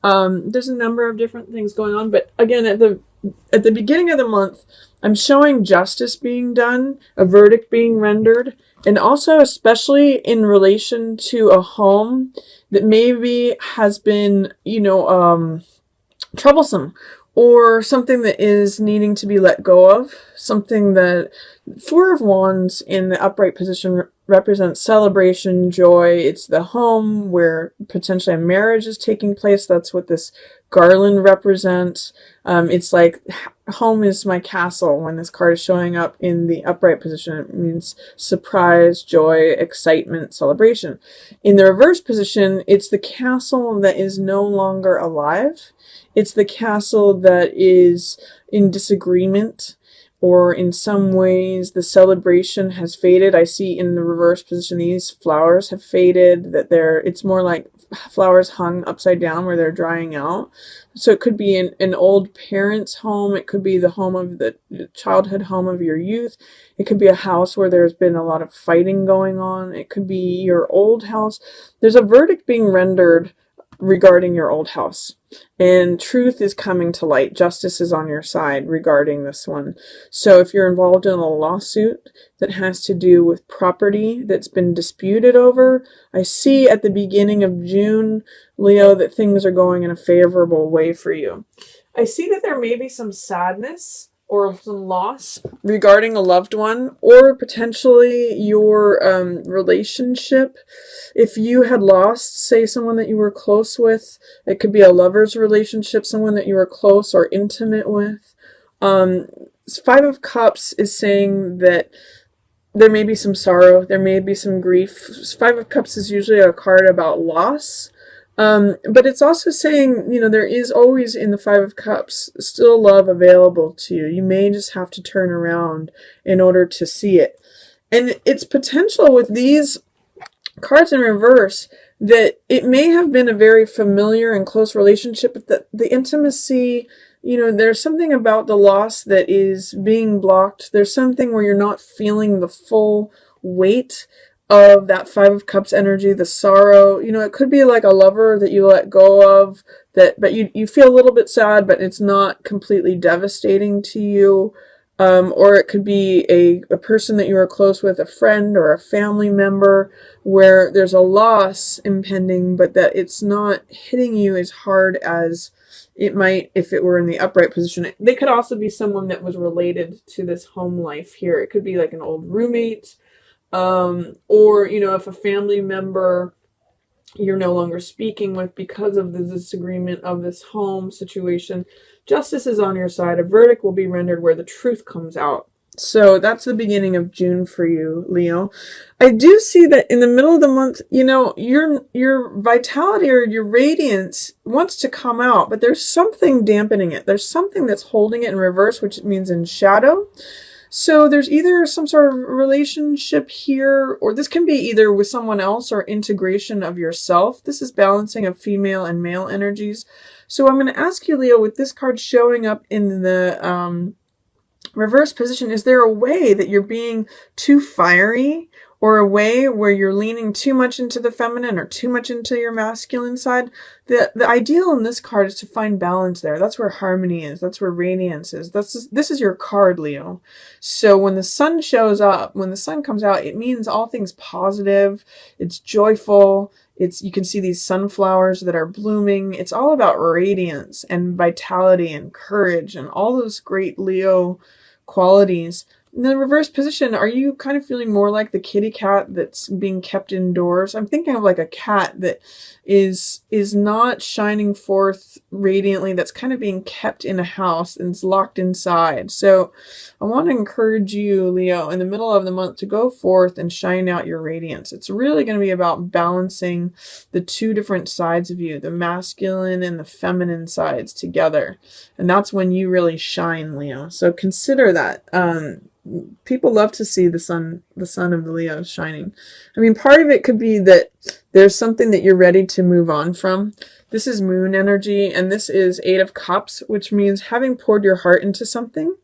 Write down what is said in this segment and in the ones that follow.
There's a number of different things going on, but again, at the beginning of the month, I'm showing justice being done, a verdict being rendered, and also especially in relation to a home that maybe has been, troublesome, or something that is needing to be let go of, something that Four of Wands in the upright position represents celebration, joy. It's the home where potentially a marriage is taking place. That's what this garland represents. It's like home is my castle. When this card is showing up in the upright position, it means surprise, joy, excitement, celebration. In the reverse position, it's the castle that is no longer alive. It's the castle that is in disagreement, or in some ways the celebration has faded. I see in the reverse position these flowers have faded, that it's more like flowers hung upside down where they're drying out. So it could be an old parent's home. It could be the home of the childhood home of your youth. It could be a house where there's been a lot of fighting going on. It could be your old house. There's a verdict being rendered regarding your old house, and truth is coming to light. Justice is on your side regarding this one. So if you're involved in a lawsuit that has to do with property that's been disputed over, I see at the beginning of June, Leo, that things are going in a favorable way for you. I see that there may be some sadness or some loss regarding a loved one, or potentially your relationship. If you had lost, say, someone that you were close with, it could be a lover's relationship, someone that you were close or intimate with. Five of Cups is saying that there may be some sorrow, there may be some grief. Five of Cups is usually a card about loss. But it's also saying, there is always in the Five of Cups still love available to you. You may just have to turn around in order to see it. And it's potential with these cards in reverse that it may have been a very familiar and close relationship, but the intimacy, there's something about the loss that is being blocked. There's something where you're not feeling the full weight of that Five of Cups energy, the sorrow. It could be like a lover that you let go of, but you feel a little bit sad, but it's not completely devastating to you. Or it could be a person that you are close with, a friend or a family member, where there's a loss impending, but that it's not hitting you as hard as it might if it were in the upright position. They could also be someone that was related to this home life here. It could be like an old roommate, or, if a family member you're no longer speaking with because of the disagreement of this home situation. Justice is on your side. A verdict will be rendered where the truth comes out. So that's the beginning of June for you, Leo. I do see that in the middle of the month, your vitality or your radiance wants to come out, but there's something dampening it. There's something that's holding it in reverse, which means in shadow. So there's either some sort of relationship here, or this can be either with someone else or integration of yourself. This is balancing of female and male energies. So I'm going to ask you, Leo, with this card showing up in the reverse position, is there a way that you're being too fiery, or a way where you're leaning too much into the feminine or too much into your masculine side? The ideal in this card is to find balance there. That's where harmony is. That's where radiance is. This is your card, Leo. So when the sun shows up, when the sun comes out, it means all things positive. It's joyful. You can see these sunflowers that are blooming. It's all about radiance and vitality and courage and all those great Leo qualities. In the reverse position, are you kind of feeling more like the kitty cat that's being kept indoors? I'm thinking of like a cat that is not shining forth radiantly, that's kind of being kept in a house and is locked inside. So I want to encourage you, Leo, in the middle of the month to go forth and shine out your radiance. It's really going to be about balancing the two different sides of you, the masculine and the feminine sides together. And that's when you really shine, Leo. So consider that. People love to see the sun of the Leo shining. I mean, part of it could be that there's something that you're ready to move on from. This is moon energy, and this is Eight of Cups, which means having poured your heart into something,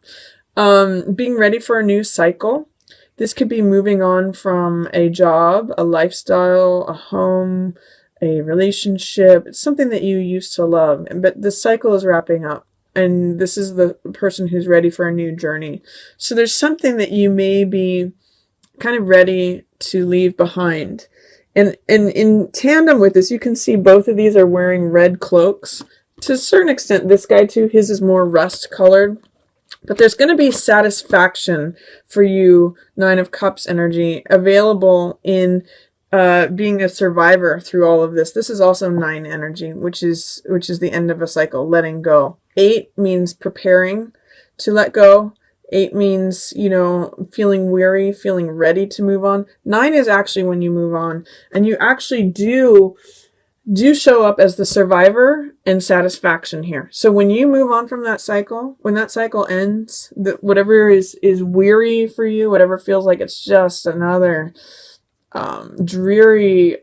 being ready for a new cycle. This could be moving on from a job, a lifestyle, a home, a relationship. It's something that you used to love, but the cycle is wrapping up. And this is the person who's ready for a new journey. So there's something that you may be kind of ready to leave behind. And in tandem with this, you can see both of these are wearing red cloaks. To a certain extent, this guy too, his is more rust colored. But there's going to be satisfaction for you, Nine of Cups energy, available in being a survivor through all of this. This is also 9 energy, which is the end of a cycle, letting go. 8 means preparing to let go. 8 means, you know, feeling weary, feeling ready to move on. 9 is actually when you move on, and you actually do show up as the survivor and satisfaction here. So when you move on from that cycle, when that cycle ends, whatever is weary for you, whatever feels like it's just another dreary,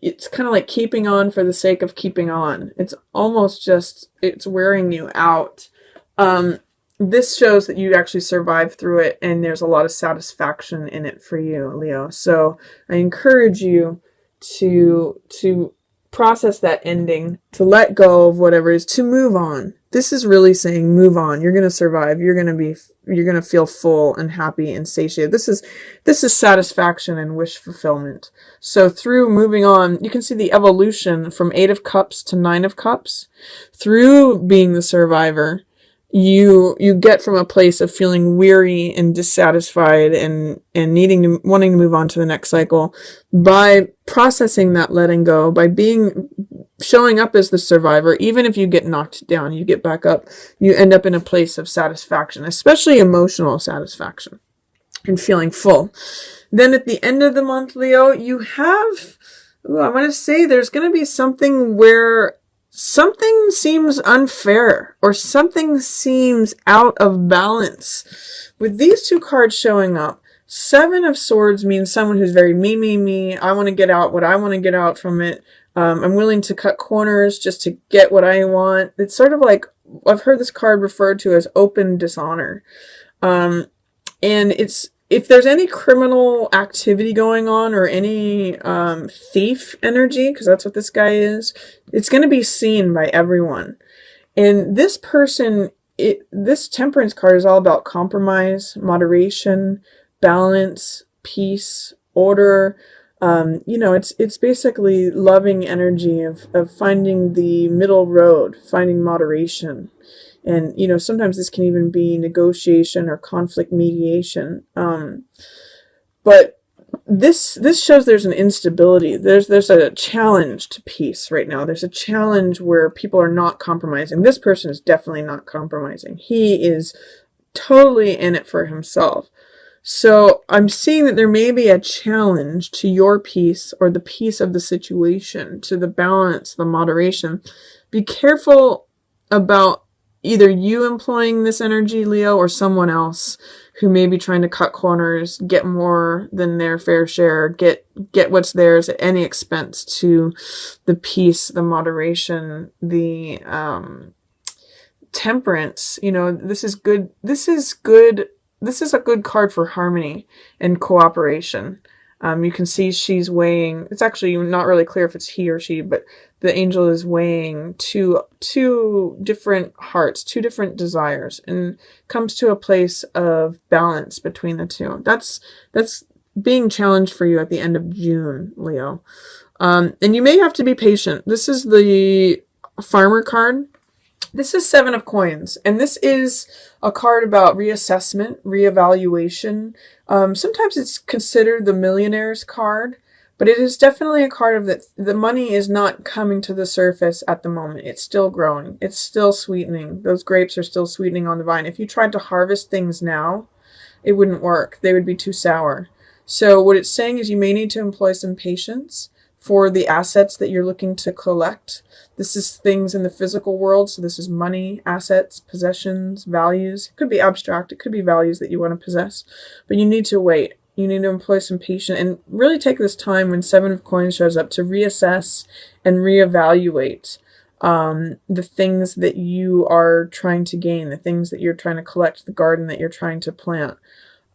it's kind of like keeping on for the sake of keeping on. It's almost just, it's wearing you out. This shows that you actually survived through it, and there's a lot of satisfaction in it for you, Leo. So I encourage you to process that ending, to let go of whatever is, to move on. This is really saying move on. You're going to survive. You're going to feel full and happy and satiated. This is satisfaction and wish fulfillment. So through moving on, you can see the evolution from 8 of Cups to 9 of Cups. Through being the survivor, you get from a place of feeling weary and dissatisfied and wanting to move on to the next cycle by processing that letting go, by showing up as the survivor. Even if you get knocked down, you get back up, you end up in a place of satisfaction, especially emotional satisfaction and feeling full. Then at the end of the month, Leo, you have, I'm going to say there's going to be something where something seems unfair or something seems out of balance. With these two cards showing up, 7 of Swords means someone who's very me. I want to get out what I want to get out from it. I'm willing to cut corners just to get what I want. It's sort of like, I've heard this card referred to as open dishonor. And it's, if there's any criminal activity going on or any thief energy, because that's what this guy is, it's going to be seen by everyone. And this person, this Temperance card is all about compromise, moderation, balance, peace, order. You know, it's basically loving energy of finding the middle road, finding moderation. And, you know, sometimes this can even be negotiation or conflict mediation. But this shows there's an instability. There's a challenge to peace right now. There's a challenge where people are not compromising. This person is definitely not compromising. He is totally in it for himself. So I'm seeing that there may be a challenge to your peace or the peace of the situation, to the balance, the moderation. Be careful about either you employing this energy, Leo, or someone else who may be trying to cut corners, get more than their fair share, get what's theirs at any expense to the peace, the moderation, the temperance. You know, this is good. This is good. This is a good card for harmony and cooperation. You can see she's weighing, it's actually not really clear if it's he or she, but the angel is weighing two different hearts, 2 different desires, and comes to a place of balance between the two. That's being challenged for you at the end of June, Leo. And you may have to be patient. This is the Farmer card. This is 7 of Coins, and this is a card about reassessment, reevaluation. Sometimes it's considered the Millionaire's card, but it is definitely a card of that the money is not coming to the surface at the moment. It's still growing. It's still sweetening. Those grapes are still sweetening on the vine. If you tried to harvest things now, it wouldn't work. They would be too sour. So what it's saying is you may need to employ some patience for the assets that you're looking to collect. This is things in the physical world. So this is money, assets, possessions, values. It could be abstract. It could be values that you want to possess. But you need to wait. You need to employ some patience and really take this time when 7 of Coins shows up to reassess and reevaluate the things that you are trying to gain, the things that you're trying to collect, the garden that you're trying to plant.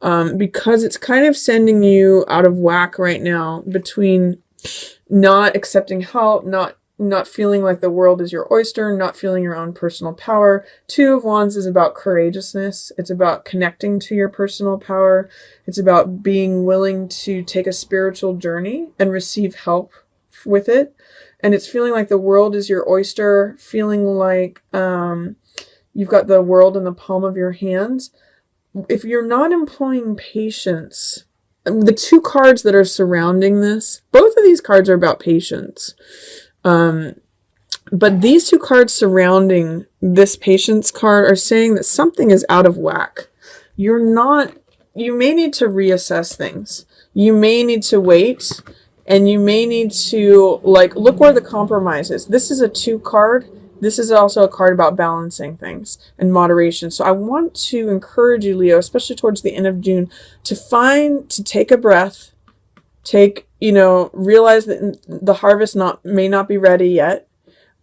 Because it's kind of sending you out of whack right now between not accepting help, not feeling like the world is your oyster, not feeling your own personal power. Two of Wands is about courageousness. It's about connecting to your personal power. It's about being willing to take a spiritual journey and receive help with it. And it's feeling like the world is your oyster, feeling like you've got the world in the palm of your hands. If you're not employing patience, the two cards that are surrounding this, both of these cards are about patience. But these two cards surrounding this patience card are saying that something is out of whack. You may need to reassess things. You may need to wait, and you may need to, like, look where the compromise is. This is a 2 card. This is also a card about balancing things and moderation. So I want to encourage you, Leo, especially towards the end of June, to take a breath, realize that the harvest may not be ready yet,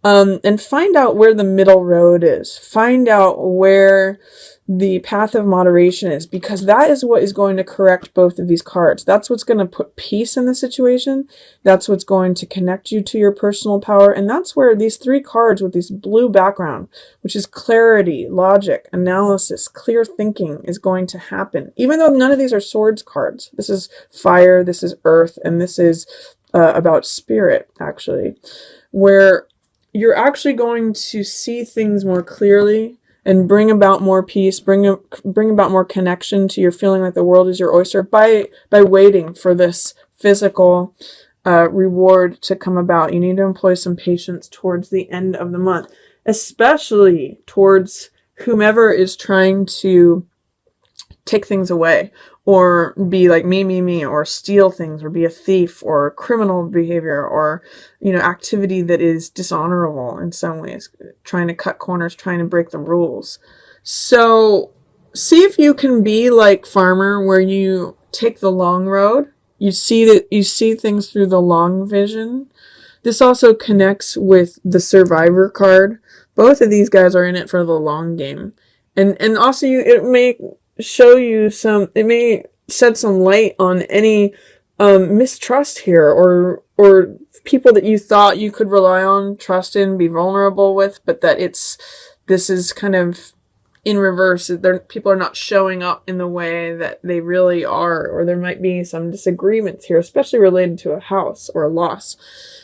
and find out where the middle road is. Find out where the path of moderation is, because that is what is going to correct both of these cards. That's what's going to put peace in the situation. That's what's going to connect you to your personal power. And that's where these 3 cards with this blue background, which is clarity, logic, analysis, clear thinking, is going to happen. Even though none of these are swords cards. This is fire, this is earth, and this is about spirit, actually, where you're actually going to see things more clearly and bring about more peace, bring about more connection to your feeling like the world is your oyster by waiting for this physical reward to come about. You need to employ some patience towards the end of the month, especially towards whomever is trying to take things away, or be like me, or steal things, or be a thief, or criminal behavior, or activity that is dishonorable in some ways, trying to cut corners, trying to break the rules. So see if you can be like Farmer, where you take the long road. You see things through the long vision. This also connects with the Survivor card. Both of these guys are in it for the long game, and also it may shed some light on any mistrust here, or people that you thought you could rely on, trust in, be vulnerable with, but that this is kind of in reverse. People are not showing up in the way that they really are, or there might be some disagreements here, especially related to a house or a loss.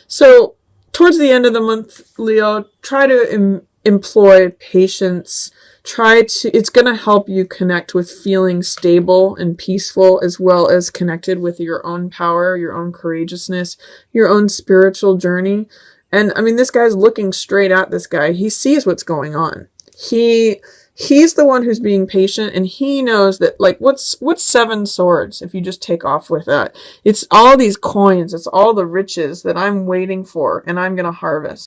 So towards the end of the month, Leo, try to employ patience. It's going to help you connect with feeling stable and peaceful, as well as connected with your own power, your own courageousness, your own spiritual journey. And I mean, this guy's looking straight at this guy. He sees what's going on. He's the one who's being patient, and he knows that, like, what's 7 swords if you just take off with that? It's all these coins. It's all the riches that I'm waiting for, and I'm going to harvest.